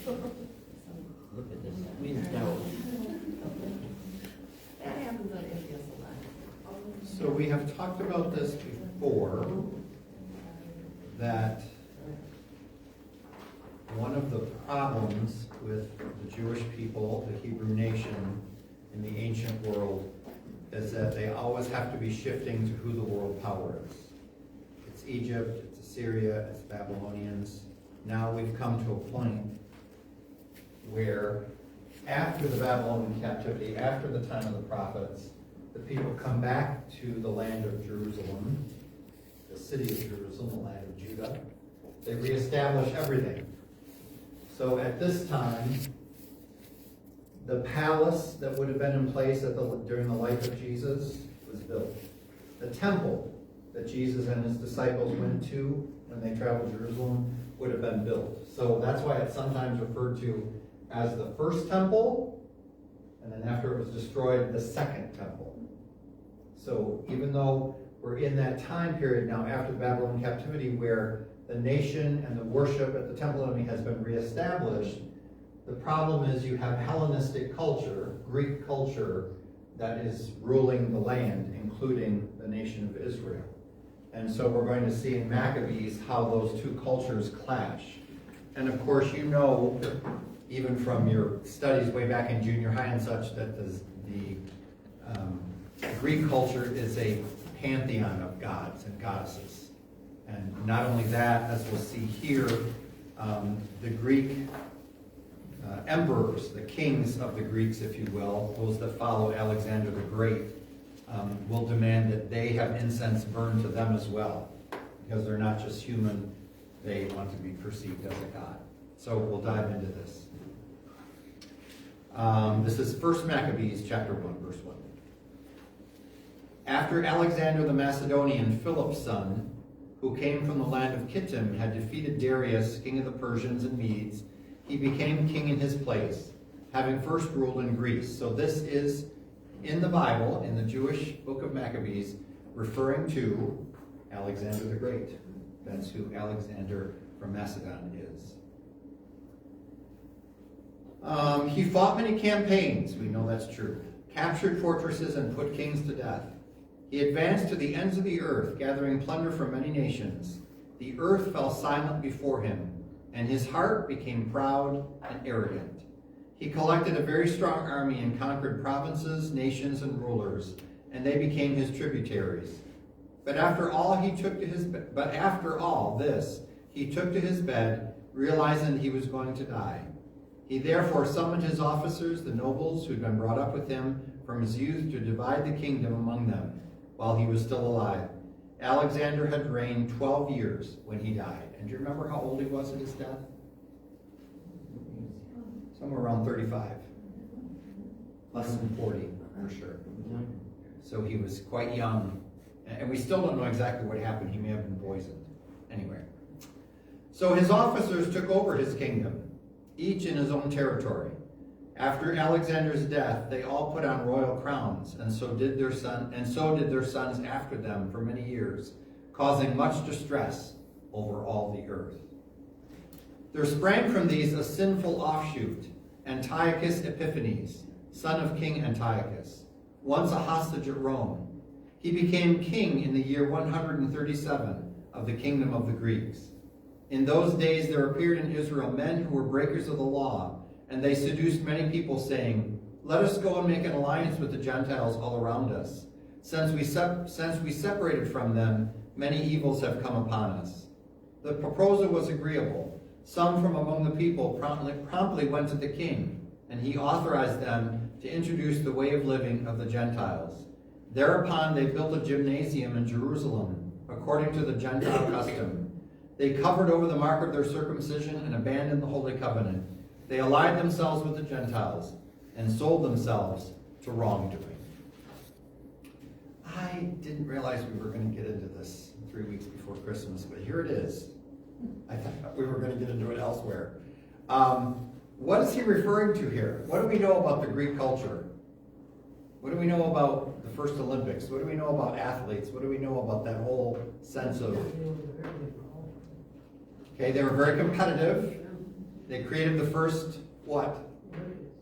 Look at this, we know. That happens on MPS a lot. So we have talked about this before, that one of the problems with the Jewish people, the Hebrew nation in the ancient world, is that they always have to be shifting to who the world power is. It's Egypt, it's Assyria, it's Babylonians. Now we've come to a point where after the Babylonian captivity, after the time of the prophets, the people come back to the land of Jerusalem, the city of Jerusalem, the land of Judah. They reestablish everything. So at this time, the palace that would have been in place during the life of Jesus was built. The temple that Jesus and his disciples went to when they traveled to Jerusalem would have been built. So that's why it's sometimes referred to as the first temple, and then after it was destroyed, the second temple. So even though we're in that time period now after the Babylonian captivity where the nation and the worship at the temple has been reestablished, the problem is you have Hellenistic culture, Greek culture, that is ruling the land, including the nation of Israel. And so we're going to see in Maccabees how those two cultures clash. And of course, you know, even from your studies way back in junior high and such, that the Greek culture is a pantheon of gods and goddesses. And not only that, as we'll see here, the Greek emperors, the kings of the Greeks, if you will, those that follow Alexander the Great, will demand that they have incense burned to them as well, because they're not just human, they want to be perceived as a god. So we'll dive into this. This is 1 Maccabees chapter 1, verse 1. After Alexander the Macedonian, Philip's son, who came from the land of Kittim, had defeated Darius, king of the Persians and Medes, he became king in his place, having first ruled in Greece. So this is in the Bible, in the Jewish book of Maccabees, referring to Alexander the Great. That's who Alexander from Macedon is. He fought many campaigns, we know that's true, captured fortresses and put kings to death. He advanced to the ends of the earth, gathering plunder from many nations. The earth fell silent before him, and his heart became proud and arrogant. He collected a very strong army and conquered provinces, nations, and rulers, and they became his tributaries. But after all this, he took to his bed, realizing he was going to die. He therefore summoned his officers, the nobles who had been brought up with him from his youth, to divide the kingdom among them while he was still alive. Alexander had reigned 12 years when he died. And do you remember how old he was at his death? Somewhere around 35. Less than 40, for sure. So he was quite young. And we still don't know exactly what happened. He may have been poisoned. Anyway. So his officers took over his kingdom, each in his own territory. After Alexander's death, they all put on royal crowns, and so did their sons after them for many years, causing much distress over all the earth. There sprang from these a sinful offshoot, Antiochus Epiphanes, son of King Antiochus, once a hostage at Rome. He became king in the year 137 of the kingdom of the Greeks. In those days there appeared in Israel men who were breakers of the law, and they seduced many people, saying, "Let us go and make an alliance with the Gentiles all around us. Since we separated from them, many evils have come upon us." The proposal was agreeable. Some from among the people promptly went to the king, and he authorized them to introduce the way of living of the Gentiles. Thereupon they built a gymnasium in Jerusalem, according to the Gentile custom. They covered over the mark of their circumcision and abandoned the Holy Covenant. They allied themselves with the Gentiles and sold themselves to wrongdoing. I didn't realize we were going to get into this 3 weeks before Christmas, but here it is. I thought we were going to get into it elsewhere. What is he referring to here? What do we know about the Greek culture? What do we know about the first Olympics? What do we know about athletes? What do we know about that whole sense of... Okay, they were very competitive. They created the first, what?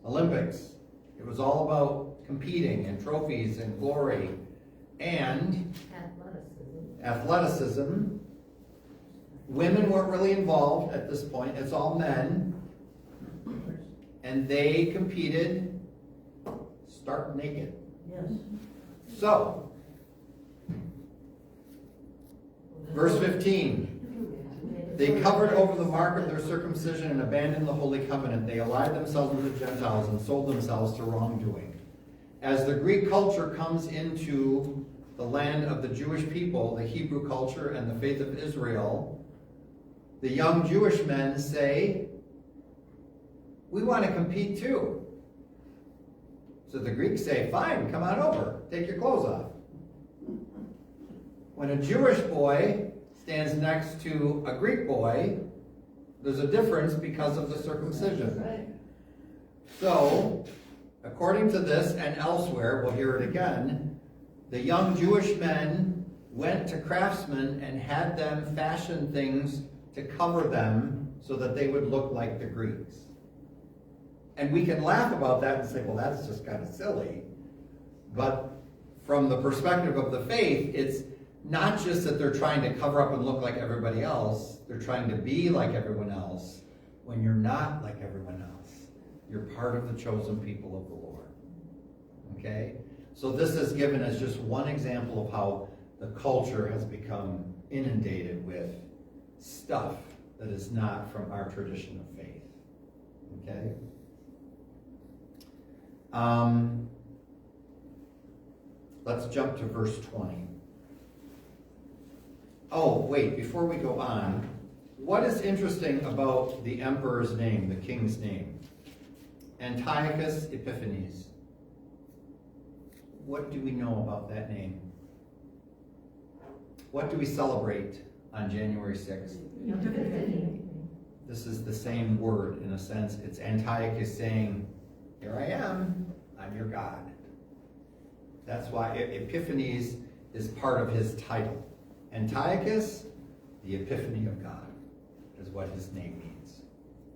Olympics. It was all about competing and trophies and glory and athleticism. Women weren't really involved at this point. It's all men. And they competed stark naked. Yes. So, verse 15. They covered over the mark of their circumcision and abandoned the holy covenant. They allied themselves with the Gentiles and sold themselves to wrongdoing. As the Greek culture comes into the land of the Jewish people, the Hebrew culture and the faith of Israel, the young Jewish men say, we want to compete too. So the Greeks say, fine, come on over, take your clothes off. When a Jewish boy stands next to a Greek boy, there's a difference because of the circumcision. Right. So, according to this and elsewhere, we'll hear it again, the young Jewish men went to craftsmen and had them fashion things to cover them so that they would look like the Greeks. And we can laugh about that and say, well, that's just kind of silly. But from the perspective of the faith, it's not just that they're trying to cover up and look like everybody else, they're trying to be like everyone else when you're not like everyone else. You're part of the chosen people of the Lord. Okay? So this is given as just one example of how the culture has become inundated with stuff that is not from our tradition of faith. Okay? Let's jump to verse 20. Oh, wait, before we go on, what is interesting about the emperor's name, the king's name? Antiochus Epiphanes. What do we know about that name? What do we celebrate on January 6th? This is the same word in a sense. It's Antiochus saying, here I am, I'm your God. That's why Epiphanes is part of his title. Antiochus, the Epiphany of God, is what his name means.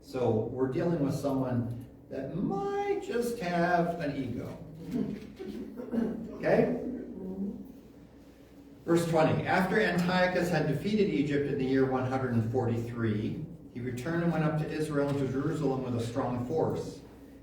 So we're dealing with someone that might just have an ego. Okay? Verse 20. After Antiochus had defeated Egypt in the year 143, he returned and went up to Israel and to Jerusalem with a strong force.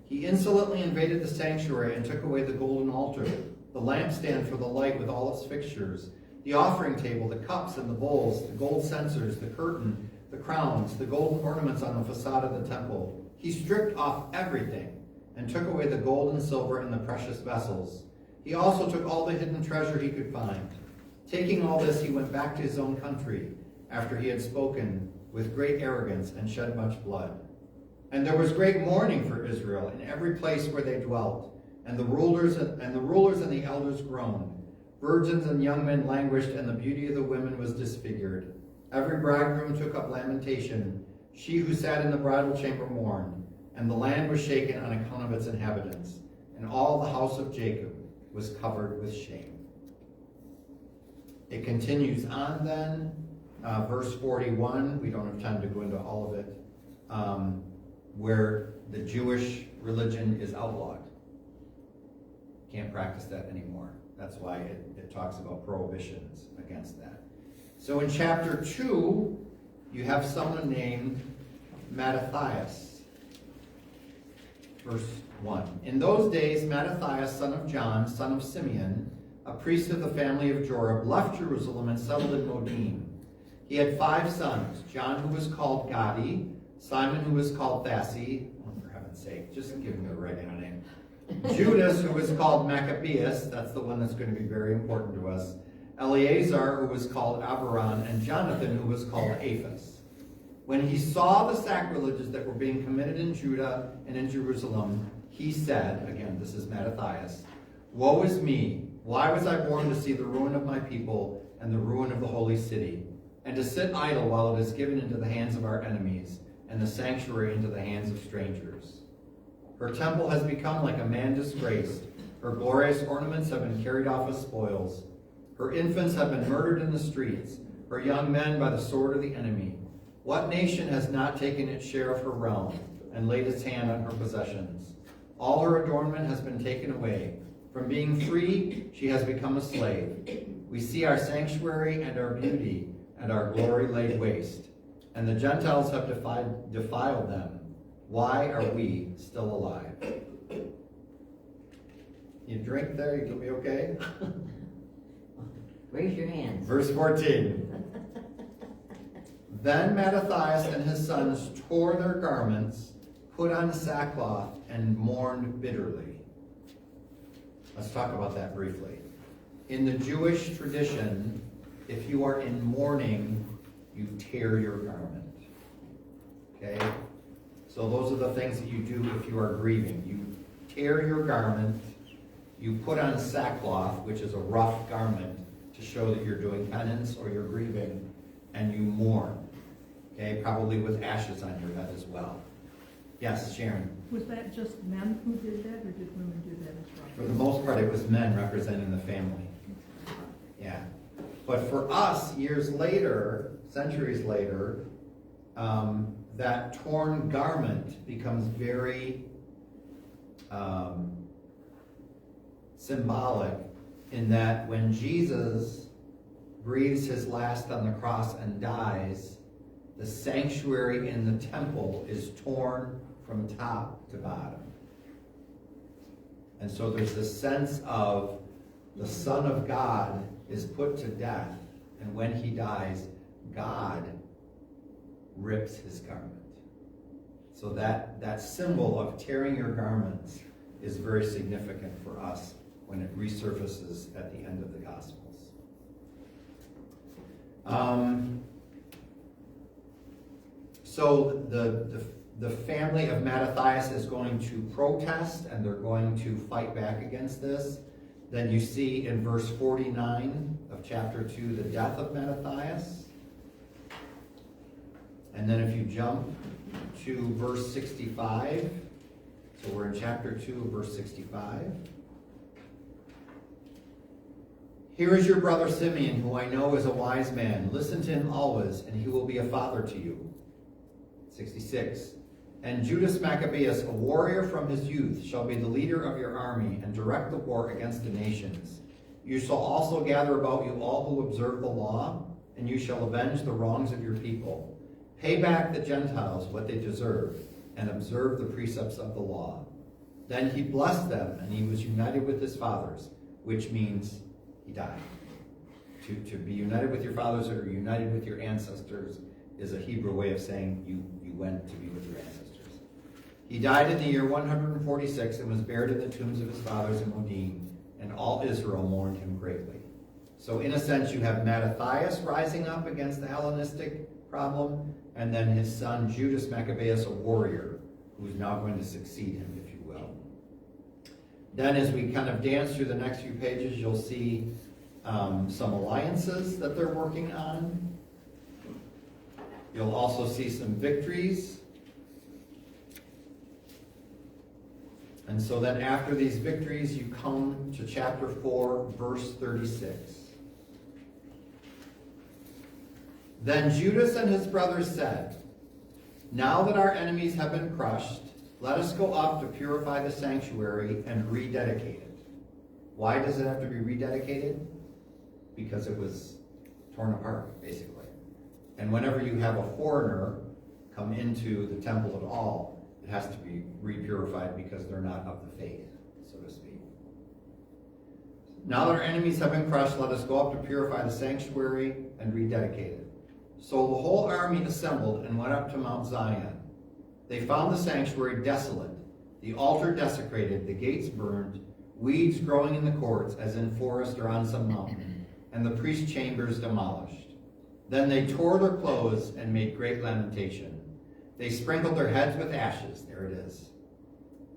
He insolently invaded the sanctuary and took away the golden altar, the lampstand for the light with all its fixtures, the offering table, the cups and the bowls, the gold censers, the curtain, the crowns, the golden ornaments on the facade of the temple. He stripped off everything and took away the gold and silver and the precious vessels. He also took all the hidden treasure he could find. Taking all this, he went back to his own country after he had spoken with great arrogance and shed much blood. And there was great mourning for Israel in every place where they dwelt, and the rulers and the elders groaned. Virgins and young men languished, and the beauty of the women was disfigured. Every bridegroom took up lamentation. She who sat in the bridal chamber mourned, and the land was shaken on account of its inhabitants, and all the house of Jacob was covered with shame. It continues on then, verse 41. We don't have time to go into all of it, where the Jewish religion is outlawed. Can't practice that anymore. That's why it talks about prohibitions against that. So in chapter 2, you have someone named Mattathias. Verse 1. In those days, Mattathias, son of John, son of Simeon, a priest of the family of Jorib, left Jerusalem and settled in Modin. He had 5 sons, John, who was called Gadi, Simon, who was called Thassi, oh, for heaven's sake, just give him the regular name, Judas, who was called Maccabeus, that's the one that's going to be very important to us, Eleazar, who was called Abiram, and Jonathan, who was called Aphas. When he saw the sacrileges that were being committed in Judah and in Jerusalem, he said, again, this is Mattathias, woe is me, why was I born to see the ruin of my people and the ruin of the holy city, and to sit idle while it is given into the hands of our enemies, and the sanctuary into the hands of strangers? Her temple has become like a man disgraced. Her glorious ornaments have been carried off as spoils. Her infants have been murdered in the streets, her young men by the sword of the enemy. What nation has not taken its share of her realm and laid its hand on her possessions? All her adornment has been taken away. From being free, she has become a slave. We see our sanctuary and our beauty and our glory laid waste. And the Gentiles have defiled them. Why are we still alive? You drink there, you'll be okay? Raise your hands. Verse 14. Then Mattathias and his sons tore their garments, put on sackcloth, and mourned bitterly. Let's talk about that briefly. In the Jewish tradition, if you are in mourning, you tear your garment. Okay? So those are the things that you do if you are grieving. You tear your garment, you put on sackcloth, which is a rough garment, to show that you're doing penance or you're grieving, and you mourn. Okay? Probably with ashes on your head as well. Yes, Sharon? Was that just men who did that, or did women do that as well? For the most part, it was men representing the family. Yeah. But for us, years later, centuries later, that torn garment becomes very symbolic in that when Jesus breathes his last on the cross and dies, the sanctuary in the temple is torn from top to bottom. And so there's this sense of the Son of God is put to death, and when he dies, God rips his garment. So that symbol of tearing your garments is very significant for us when it resurfaces at the end of the Gospels. So the family of Mattathias is going to protest, and they're going to fight back against this. Then you see in verse 49 of chapter 2 the death of Mattathias. And then if you jump to verse 65, so we're in chapter 2, verse 65. Here is your brother Simeon, who I know is a wise man. Listen to him always, and he will be a father to you. 66. And Judas Maccabeus, a warrior from his youth, shall be the leader of your army and direct the war against the nations. You shall also gather about you all who observe the law, and you shall avenge the wrongs of your people. Pay back the Gentiles what they deserve, and observe the precepts of the law. Then he blessed them, and he was united with his fathers, which means he died. To be united with your fathers or united with your ancestors is a Hebrew way of saying you went to be with your ancestors. He died in the year 146 and was buried in the tombs of his fathers in Modin, and all Israel mourned him greatly. So in a sense, you have Mattathias rising up against the Hellenistic problem, and then his son Judas Maccabeus, a warrior, who's now going to succeed him, if you will. Then as we kind of dance through the next few pages, you'll see some alliances that they're working on. You'll also see some victories. And so then after these victories, you come to chapter 4, verse 36. Then Judas and his brothers said, now that our enemies have been crushed, let us go up to purify the sanctuary and rededicate it. Why does it have to be rededicated? Because it was torn apart, basically. And whenever you have a foreigner come into the temple at all, it has to be repurified because they're not of the faith, so to speak. Now that our enemies have been crushed, let us go up to purify the sanctuary and rededicate it. So the whole army assembled and went up to Mount Zion. They found the sanctuary desolate, the altar desecrated, the gates burned, weeds growing in the courts as in forest or on some mountain, and the priest's chambers demolished. Then they tore their clothes and made great lamentation. They sprinkled their heads with ashes, there it is,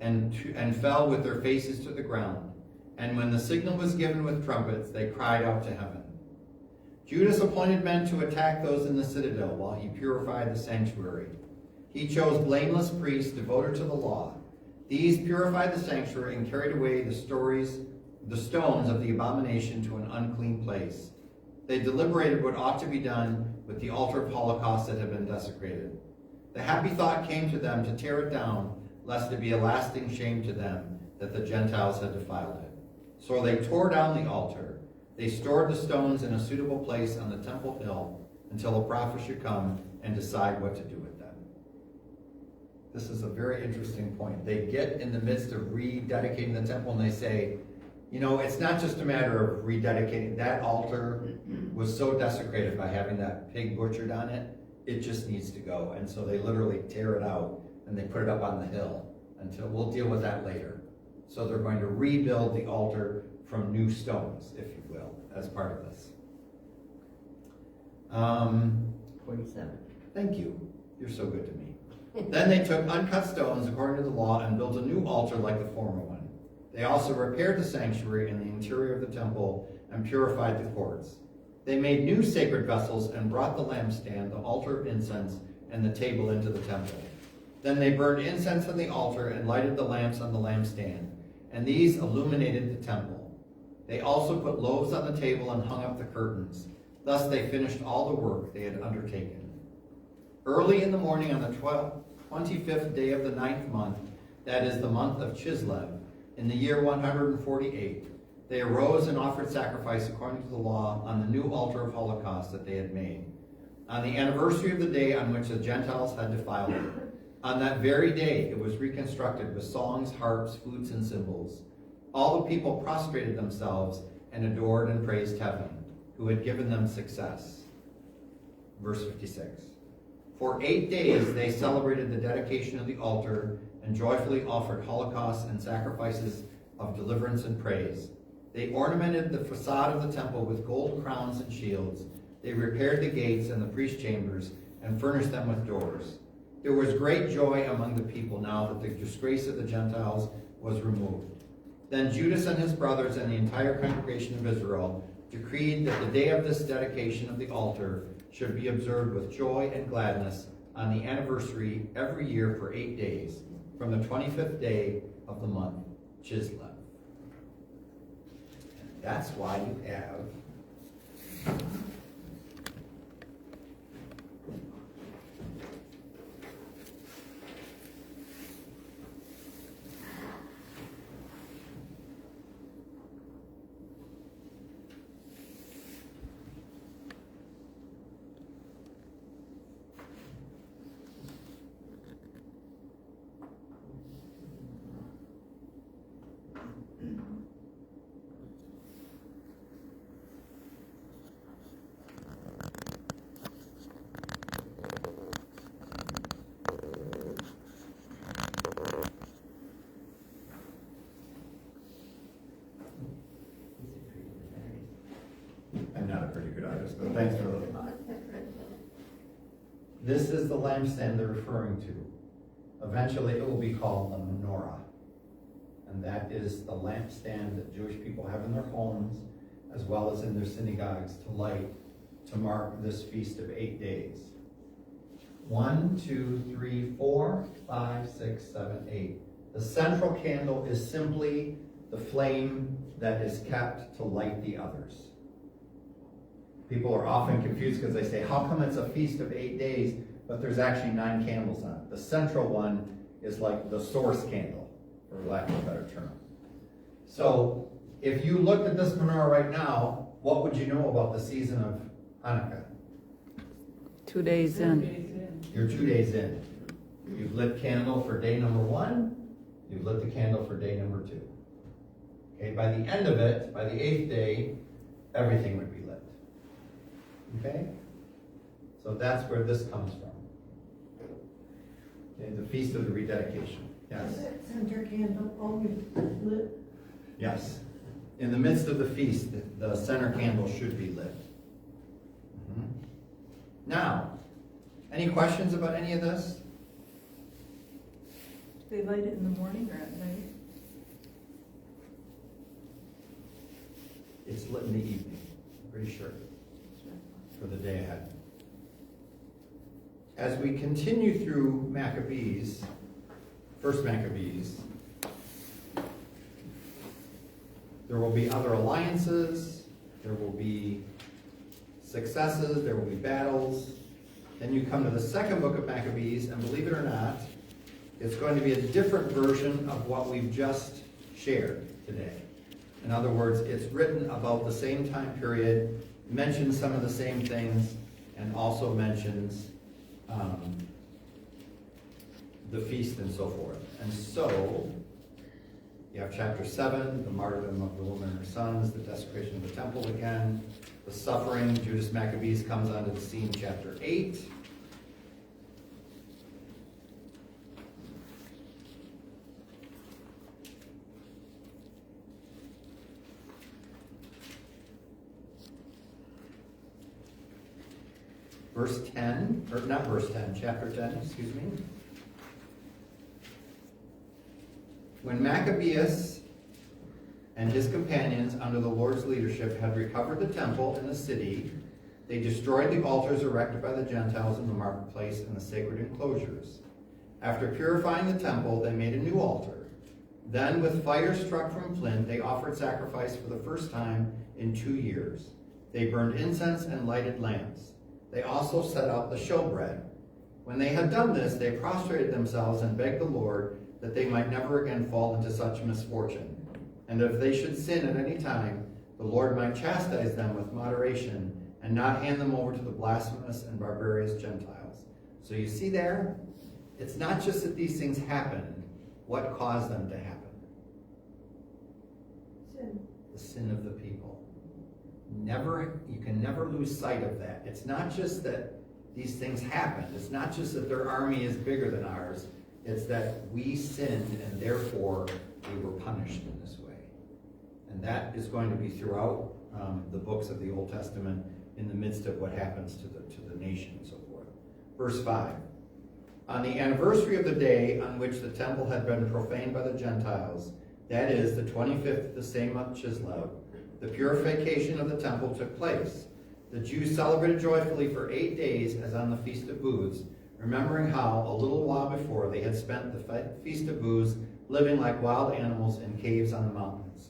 and fell with their faces to the ground. And when the signal was given with trumpets, they cried out to heaven. Judas appointed men to attack those in the citadel while he purified the sanctuary. He chose blameless priests devoted to the law. These purified the sanctuary and carried away the stones of the abomination to an unclean place. They deliberated what ought to be done with the altar of holocaust that had been desecrated. The happy thought came to them to tear it down, lest it be a lasting shame to them that the Gentiles had defiled it. So they tore down the altar. They stored the stones in a suitable place on the temple hill until a prophet should come and decide what to do with them. This is a very interesting point. They get in the midst of rededicating the temple and they say, you know, it's not just a matter of rededicating. That altar was so desecrated by having that pig butchered on it, it just needs to go. And so they literally tear it out and they put it up on the hill until we'll deal with that later. So they're going to rebuild the altar from new stones, if you will, as part of this. 47. Thank you. You're so good to me. Then they took uncut stones according to the law and built a new altar like the former one. They also repaired the sanctuary and the interior of the temple and purified the courts. They made new sacred vessels and brought the lampstand, the altar of incense, and the table into the temple. Then they burned incense on the altar and lighted the lamps on the lampstand, and these illuminated the temple. They also put loaves on the table and hung up the curtains. Thus they finished all the work they had undertaken. Early in the morning on the 25th day of the 9th month, that is the month of Chislev, in the year 148, they arose and offered sacrifice according to the law on the new altar of holocaust that they had made, on the anniversary of the day on which the Gentiles had defiled it. On that very day it was reconstructed with songs, harps, flutes, and cymbals. All the people prostrated themselves and adored and praised heaven, who had given them success. Verse 56. For 8 days they celebrated the dedication of the altar and joyfully offered holocausts and sacrifices of deliverance and praise. They ornamented the facade of the temple with gold crowns and shields. They repaired the gates and the priest chambers and furnished them with doors. There was great joy among the people now that the disgrace of the Gentiles was removed. Then Judas and his brothers and the entire congregation of Israel decreed that the day of this dedication of the altar should be observed with joy and gladness on the anniversary every year for 8 days, from the 25th day of the month, Chislev. And that's why you have I'm not a pretty good artist, but thanks for looking. This is the lampstand they're referring to. Eventually it will be called the menorah. And that is the lampstand that Jewish people have in their homes, as well as in their synagogues, to light, to mark this feast of 8 days. 1, 2, 3, 4, 5, 6, 7, 8. The central candle is simply the flame that is kept to light the others. People are often confused because they say, how come it's a feast of 8 days, but there's actually 9 candles on it? The central one is like the source candle, for lack of a better term. So if you looked at this menorah right now, what would you know about the season of Hanukkah? 2 days in. You're 2 days in. You've lit candle for day number 1. You've lit the candle for day number 2. Okay, by the end of it, by the 8th day, everything would be lit. Okay? So that's where this comes from. Okay, the Feast of the Rededication. Yes? Center candle always lit. Yes. In the midst of the feast, the center candle should be lit. Now, any questions about any of this? They light it in the morning or at night? It's lit in the evening, pretty sure, for the day ahead. As we continue through Maccabees, First Maccabees, there will be other alliances, there will be successes, there will be battles. Then you come to the second book of Maccabees, and believe it or not, it's going to be a different version of what we've just shared today. In other words, it's written about the same time period, mentions some of the same things, and also mentions the feast and so forth. And so, you have chapter 7, the martyrdom of the woman and her sons, the desecration of the temple again, the suffering. Judas Maccabees comes onto the scene in chapter 8. Verse 10, or not verse 10, chapter 10, excuse me. When Maccabeus and his companions under the Lord's leadership had recovered the temple and the city, they destroyed the altars erected by the Gentiles in the marketplace and the sacred enclosures. After purifying the temple, they made a new altar. Then, with fire struck from flint, they offered sacrifice for the first time in 2 years. They burned incense and lighted lamps. They also set out the showbread. When they had done this, they prostrated themselves and begged the Lord that they might never again fall into such misfortune. And if they should sin at any time, the Lord might chastise them with moderation and not hand them over to the blasphemous and barbarous Gentiles. So you see there, it's not just that these things happened. What caused them to happen? Sin. The sin of the people. You can never lose sight of that. It's not just that these things happened. It's not just that their army is bigger than ours. It's that we sinned and therefore we were punished in this way. And that is going to be throughout the books of the Old Testament in the midst of what happens to the nation and so forth. Verse 5. On the anniversary of the day on which the temple had been profaned by the Gentiles, that is, the 25th of the same month Chislev, the purification of the temple took place. The Jews celebrated joyfully for 8 days as on the Feast of Booths, remembering how, a little while before, they had spent the Feast of Booths living like wild animals in caves on the mountains.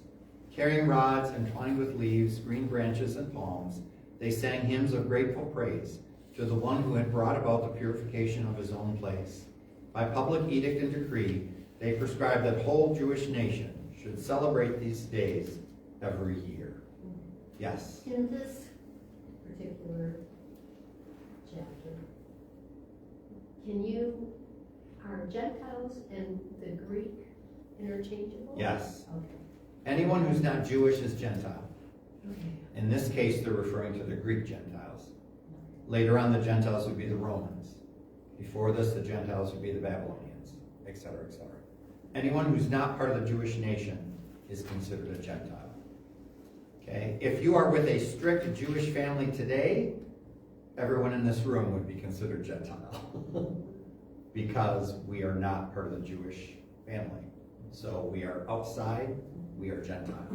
Carrying rods entwined with leaves, green branches, and palms, they sang hymns of grateful praise to the one who had brought about the purification of his own place. By public edict and decree, they prescribed that the whole Jewish nation should celebrate these days every year. Yes? In this particular chapter, are Gentiles and the Greek interchangeable? Yes. Okay. Anyone who's not Jewish is Gentile. Okay. In this case, they're referring to the Greek Gentiles. Later on, the Gentiles would be the Romans. Before this, the Gentiles would be the Babylonians, etc., etc. Anyone who's not part of the Jewish nation is considered a Gentile. Okay? If you are with a strict Jewish family today, everyone in this room would be considered Gentile because we are not part of the Jewish family. So we are outside, we are Gentile.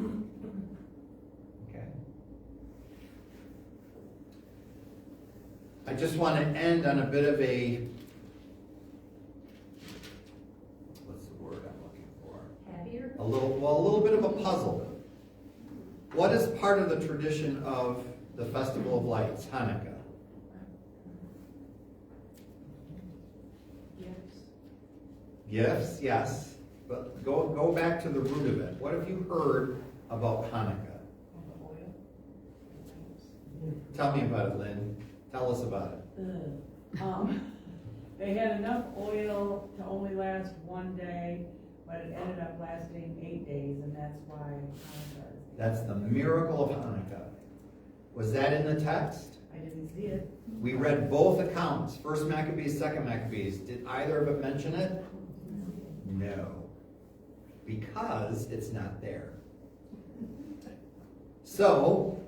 Okay? I just want to end on a bit of a, what's the word I'm looking for? Happier? A little bit of a puzzle. What is part of the tradition of the Festival of Lights, Hanukkah? Gifts, yes. But go back to the root of it. What have you heard about Hanukkah? Tell me about it, Lynn. Tell us about it. They had enough oil to only last one day, but it ended up lasting 8 days, and that's why Hanukkah is. That's the miracle of Hanukkah. Was that in the text? I didn't see it. We read both accounts, First Maccabees, Second Maccabees. Did either of it mention it? No. Because it's not there. So,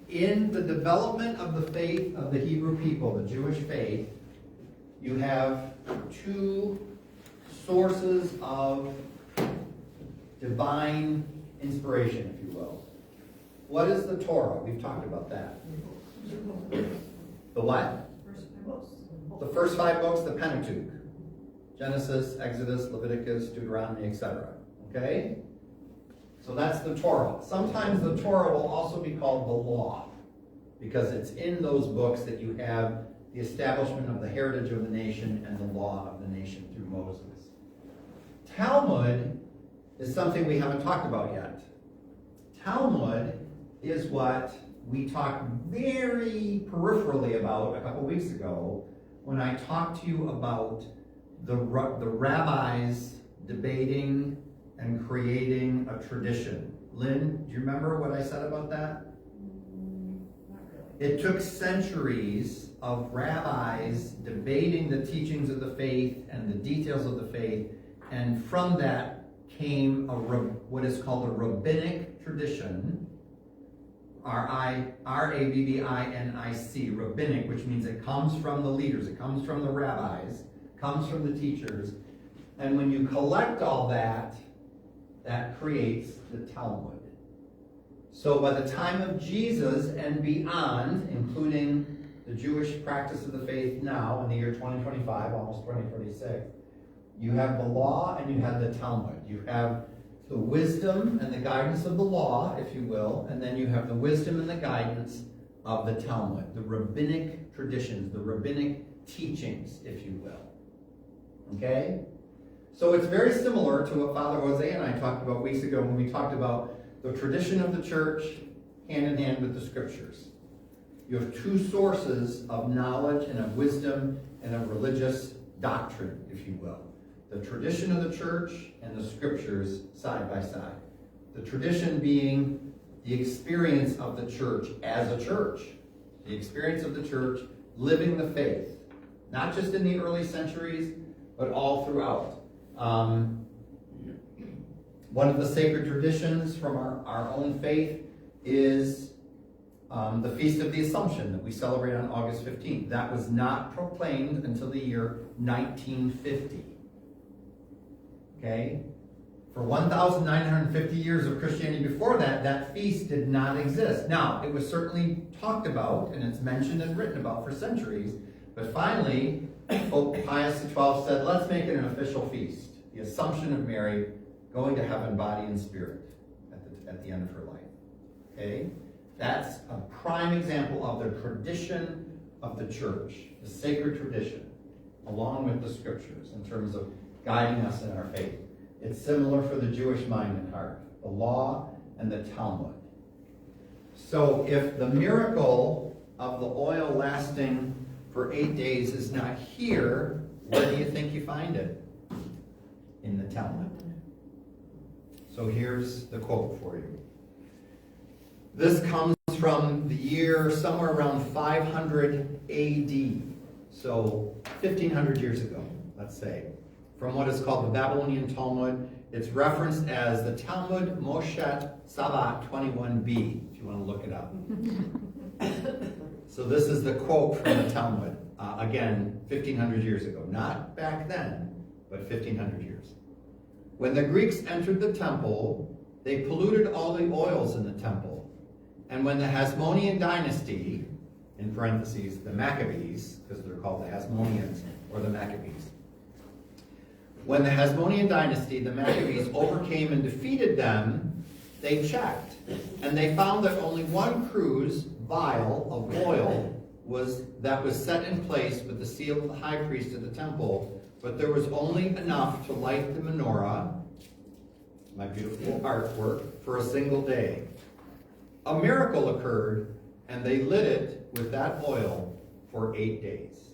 in the development of the faith of the Hebrew people, the Jewish faith, you have two sources of divine inspiration, if you will. What is the Torah? We've talked about that. The what? The first 5 books, the Pentateuch. Genesis, Exodus, Leviticus, Deuteronomy, etc. Okay? So that's the Torah. Sometimes the Torah will also be called the law. because it's in those books that you have the establishment of the heritage of the nation and the law of the nation through Moses. Talmud is something we haven't talked about yet. Talmud is what we talked very peripherally about a couple weeks ago when I talked to you about the rabbis debating and creating a tradition. Lynn, do you remember what I said about that? Not really. It took centuries of rabbis debating the teachings of the faith and the details of the faith, and from that came what is called a rabbinic tradition, R-A-B-B-I-N-I-C, rabbinic, which means it comes from the leaders, it comes from the rabbis, comes from the teachers, and when you collect all that, that creates the Talmud. So by the time of Jesus and beyond, including the Jewish practice of the faith now in the year 2025, almost 2036, you have the law and you have the Talmud. You have the wisdom and the guidance of the law, if you will, and then you have the wisdom and the guidance of the Talmud, the rabbinic traditions, the rabbinic teachings, if you will. Okay? So it's very similar to what Father Jose and I talked about weeks ago when we talked about the tradition of the church hand in hand with the scriptures. You have two sources of knowledge and of wisdom and of religious doctrine, if you will. The tradition of the church and the scriptures side by side. The tradition being the experience of the church as a church. The experience of the church living the faith. Not just in the early centuries, but all throughout. One of the sacred traditions from our own faith is the Feast of the Assumption that we celebrate on August 15th. That was not proclaimed until the year 1950. Okay? For 1,950 years of Christianity before that, that feast did not exist. Now, it was certainly talked about, and it's mentioned and written about for centuries, but finally, Pope Pius XII said, let's make it an official feast. The Assumption of Mary going to heaven, body and spirit, at the end of her life. Okay? That's a prime example of the tradition of the church, the sacred tradition, along with the scriptures in terms of guiding us in our faith. It's similar for the Jewish mind and heart, the law and the Talmud. So if the miracle of the oil lasting for 8 days is not here, where do you think you find it? In the Talmud. So here's the quote for you. This comes from the year somewhere around 500 AD, so 1,500 years ago, let's say, from what is called the Babylonian Talmud. It's referenced as the Talmud Moshet Sabat 21b, if you want to look it up. So this is the quote from the Talmud, again, 1,500 years ago. Not back then, but 1,500 years. When the Greeks entered the temple, they polluted all the oils in the temple. And when the Hasmonean dynasty, in parentheses, the Maccabees, because they're called the Hasmoneans or the Maccabees. When the Hasmonean dynasty, the Maccabees, overcame and defeated them, they checked. And they found that only one cruse vial of oil was set in place with the seal of the high priest of the temple, but there was only enough to light the menorah, my beautiful artwork, for a single day. A miracle occurred, and they lit it with that oil for 8 days.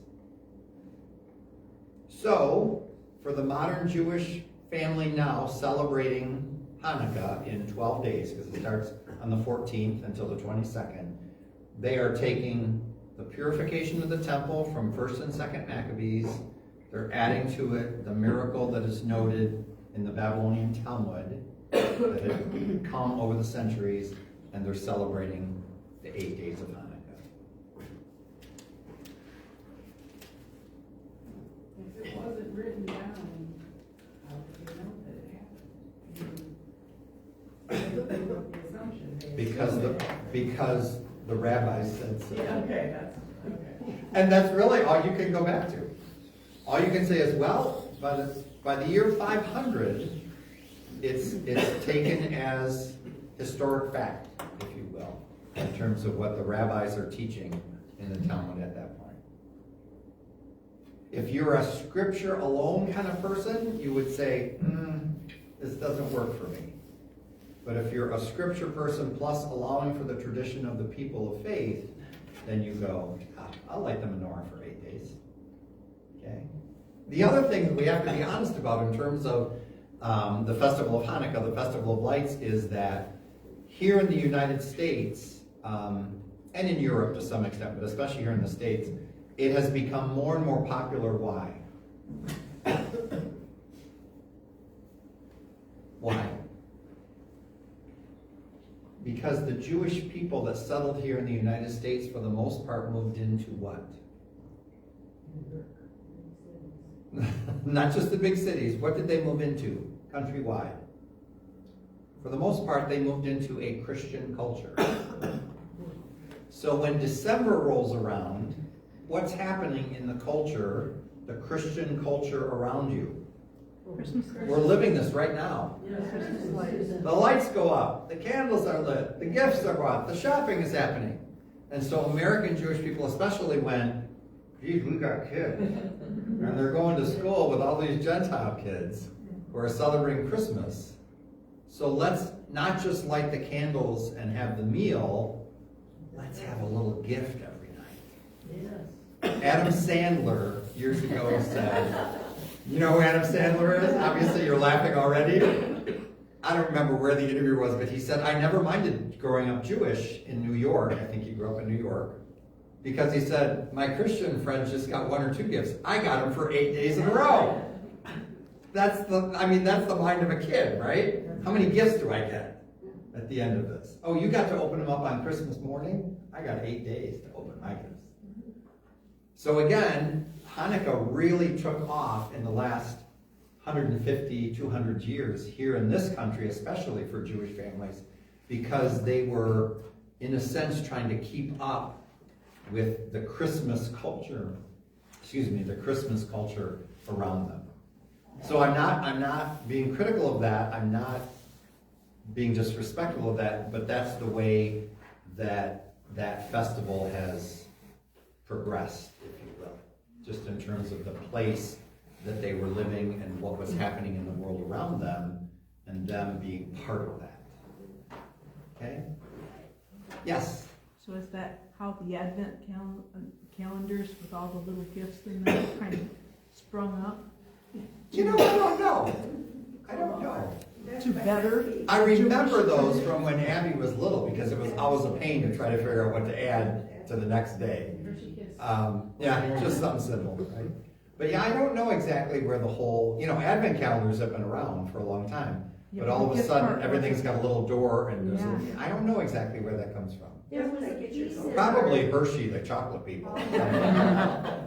So, for the modern Jewish family now celebrating Hanukkah in 12 days, because it starts on the 14th until the 22nd, they are taking the purification of the temple from 1st and 2nd Maccabees. They're adding to it the miracle that is noted in the Babylonian Talmud that had come over the centuries, and they're celebrating the 8 days of Hanukkah. If it wasn't written down, how would you know that it happened? The assumption is- Because the rabbis said so. Yeah, okay, that's, okay. And that's really all you can go back to. All you can say is, well, by the year 500, it's taken as historic fact, if you will. in terms of what the rabbis are teaching in the Talmud at that point. If you're a scripture alone kind of person, you would say, this doesn't work for me. But if you're a scripture person plus allowing for the tradition of the people of faith, then you go, I'll light the menorah for 8 days. Okay? The other thing that we have to be honest about in terms of the Festival of Hanukkah, the Festival of Lights, is that here in the United States, and in Europe to some extent, but especially here in the States, it has become more and more popular. Why? Why? Because the Jewish people that settled here in the United States, for the most part, moved into what? Not just the big cities. What did they move into? Countrywide. For the most part, they moved into a Christian culture. So when December rolls around, what's happening in the culture, the Christian culture around you? Christmas. We're living this right now. Christmas lights. The lights go up, the candles are lit, the gifts are bought, the shopping is happening. And so American Jewish people especially went, geez, we got kids. And they're going to school with all these Gentile kids who are celebrating Christmas. So let's not just light the candles and have the meal, let's have a little gift every night. Yes. Adam Sandler years ago said, you know who Adam Sandler is? Obviously you're laughing already. I don't remember where the interview was, but he said, I never minded growing up Jewish in New York. I think he grew up in New York. Because he said, my Christian friends just got 1 or 2 gifts. I got them for 8 days in a row. That's the mind of a kid, right? How many gifts do I get at the end of this? Oh, you got to open them up on Christmas morning? I got 8 days to open my gifts. So again, Hanukkah really took off in the last 150, 200 years here in this country, especially for Jewish families, because they were, in a sense, trying to keep up with the Christmas culture, the Christmas culture around them. So I'm not being critical of that, I'm not being disrespectful of that, but that's the way that that festival has progressed, if you will, just in terms of the place that they were living and what was happening in the world around them, and them being part of that. Okay? Yes? So is that how the Advent calendars with all the little gifts in them kind of sprung up? You know, I don't know. I don't know. To better? I remember those from when Abby was little, because it was always a pain to try to figure out what to add to the next day. Yeah, just something simple, right? But yeah, I don't know exactly where the whole, Advent calendars have been around for a long time. But all of a sudden, everything's got a little door and there's I don't know exactly where that comes from. There was a piece in Probably Hershey, the chocolate people.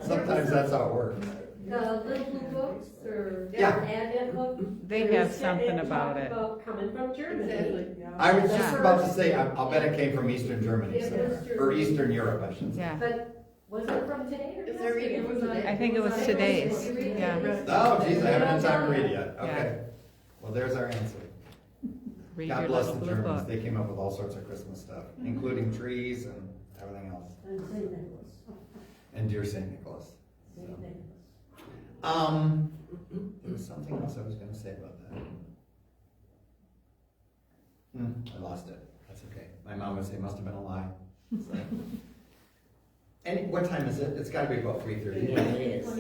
Sometimes that's how it works. the Little Blue Books or Yeah. Advent book. They There have was- something it about talked it. about coming from Germany. I was just Yeah. about to say, I'll bet it came from Eastern Germany It somewhere. was Germany. Or Eastern Europe, I should say. Yeah, But was it from today or Is there yesterday? any- was it- I think it was today's, yeah. Oh, geez, I haven't had time to read it yet. Okay. Well, there's our answer. read God your bless little the blue Germans. book. They came up with all sorts of Christmas stuff, including trees and everything else. And St. Nicholas. And dear St. Nicholas. St. Nicholas. There was something else I was going to say about that. I lost it. That's okay. My mom would say, must have been a lie. So. And what time is it? It's got to be about 3:30. Yeah, it is.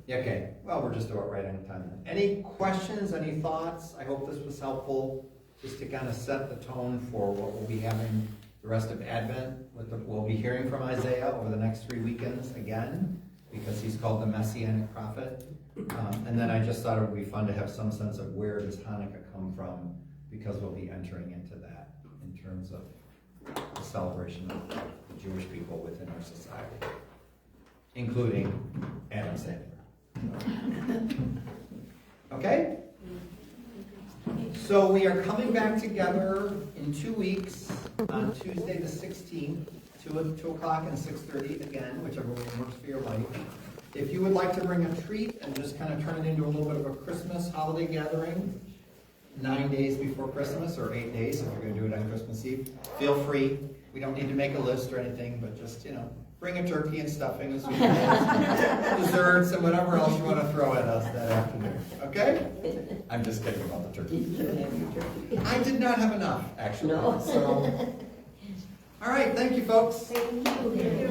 Yeah, okay. Well, we're just about right on time then. Any questions, any thoughts? I hope this was helpful, just to kind of set the tone for what we'll be having the rest of Advent. We'll be hearing from Isaiah over the next 3 weekends again, because he's called the Messianic prophet. And then I just thought it would be fun to have some sense of where does Hanukkah come from, because we'll be entering into that in terms of the celebration of the Jewish people within our society, including Adam Sandler. Okay? So we are coming back together in 2 weeks, on Tuesday the 16th, 2 o'clock and 6:30 again, whichever one works for your life. If you would like to bring a treat and just kind of turn it into a little bit of a Christmas holiday gathering, 9 days before Christmas, or 8 days if you're gonna do it on Christmas Eve, feel free. We don't need to make a list or anything, but just, bring a turkey and stuffing and sweet potatoes, desserts, and whatever else you wanna throw at us that afternoon, okay? I'm just kidding about the turkey. You should have your turkey. I did not have enough, actually, No. so. All right, thank you, folks. Thank you.